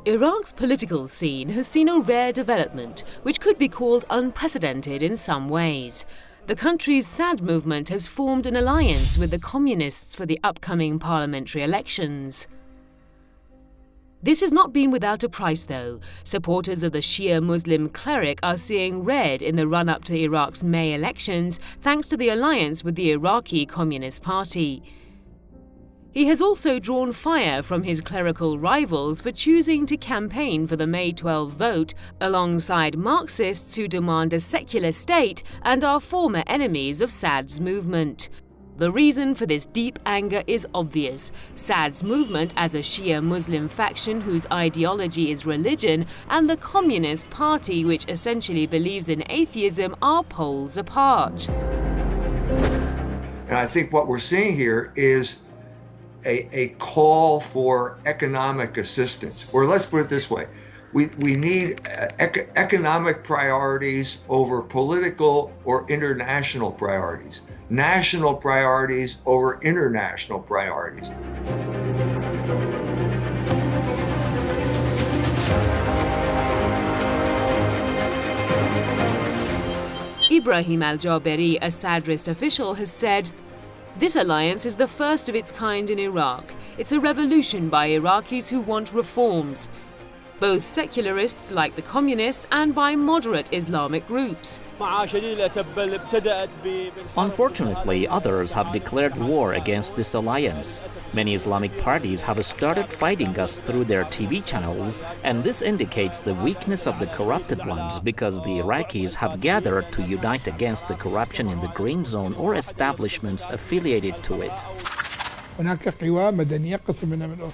Iraq's political scene has seen a rare development, which could be called unprecedented in some ways. The country's SAD movement has formed an alliance with the communists for the upcoming parliamentary elections. This has not been without a price, though. Supporters of the Shia Muslim cleric are seeing red in the run-up to Iraq's May elections, thanks to the alliance with the Iraqi Communist Party. He has also drawn fire from his clerical rivals for choosing to campaign for the May 12 vote alongside Marxists who demand a secular state and are former enemies of SAD's movement. The reason for this deep anger is obvious. SAD's movement as a Shia Muslim faction whose ideology is religion and the Communist Party, which essentially believes in atheism, are poles apart. And I think what we're seeing here is a call for economic assistance. Or let's put it this way. We need economic priorities over political or international priorities. National priorities over international priorities. Ibrahim al-Jaberi, a Sadrist official, has said, "This alliance is the first of its kind in Iraq. It's a revolution by Iraqis who want reforms, both secularists like the communists and by moderate Islamic groups." Unfortunately, others have declared war against this alliance. Many Islamic parties have started fighting us through their TV channels, and this indicates the weakness of the corrupted ones because the Iraqis have gathered to unite against the corruption in the Green Zone or establishments affiliated to it.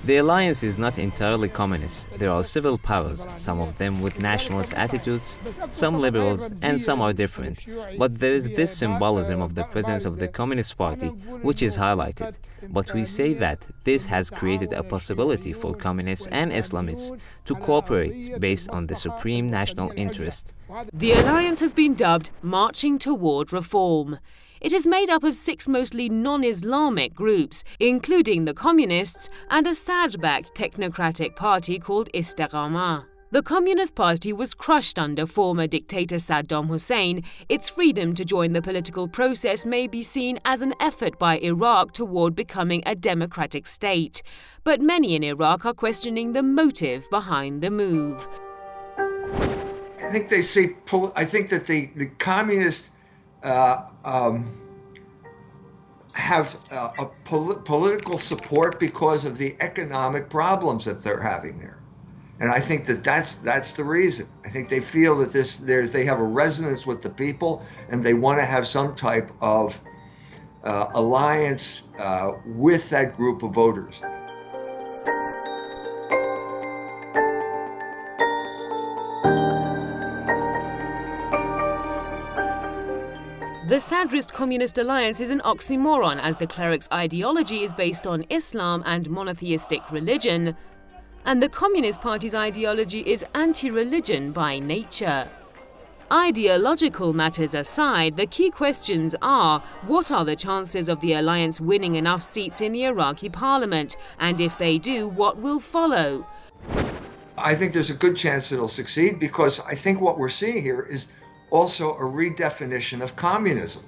The alliance is not entirely communist. There are civil powers, some of them with nationalist attitudes, some liberals, and some are different. But there is this symbolism of the presence of the Communist Party, which is highlighted. But we say that this has created a possibility for communists and Islamists to cooperate based on the supreme national interest. The alliance has been dubbed Marching Toward Reform. It is made up of 6 mostly non-Islamic groups, including the communists and a SAD-backed technocratic party called Istiqama. The Communist Party was crushed under former dictator Saddam Hussein. Its freedom to join the political process may be seen as an effort by Iraq toward becoming a democratic state. But many in Iraq are questioning the motive behind the move. I think that the communists have political support because of the economic problems that they're having there, and I think that's the reason. I think they feel that they have a resonance with the people, and they want to have some type of alliance with that group of voters. The Sadrist Communist Alliance is an oxymoron, as the cleric's ideology is based on Islam and monotheistic religion, and the Communist Party's ideology is anti-religion by nature. Ideological matters aside, the key questions are, what are the chances of the alliance winning enough seats in the Iraqi parliament? And if they do, what will follow? I think there's a good chance it'll succeed, because I think what we're seeing here is also a redefinition of communism.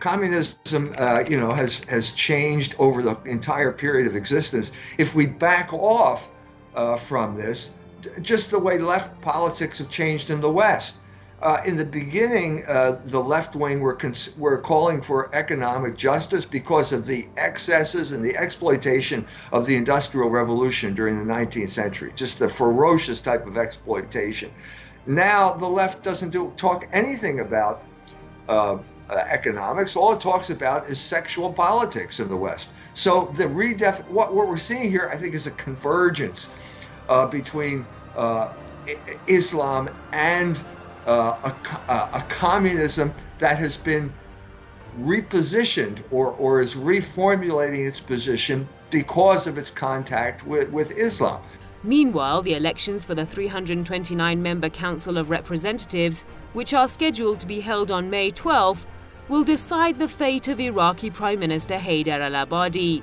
Communism, has changed over the entire period of existence. If we back off from this, just the way left politics have changed in the West. In the beginning, the left wing were calling for economic justice because of the excesses and the exploitation of the Industrial Revolution during the 19th century, just the ferocious type of exploitation. Now the left doesn't talk anything about economics. All it talks about is sexual politics in the West. So what we're seeing here, I think, is a convergence between Islam and a communism that has been repositioned or is reformulating its position because of its contact with Islam. Meanwhile, the elections for the 329-member Council of Representatives, which are scheduled to be held on May 12, will decide the fate of Iraqi Prime Minister Haider al-Abadi.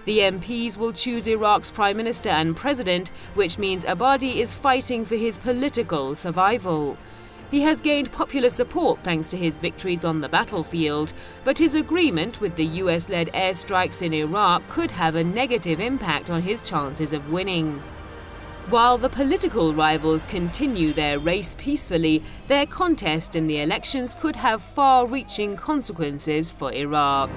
The MPs will choose Iraq's Prime Minister and President, which means Abadi is fighting for his political survival. He has gained popular support thanks to his victories on the battlefield, but his agreement with the US-led airstrikes in Iraq could have a negative impact on his chances of winning. While the political rivals continue their race peacefully, their contest in the elections could have far-reaching consequences for Iraq.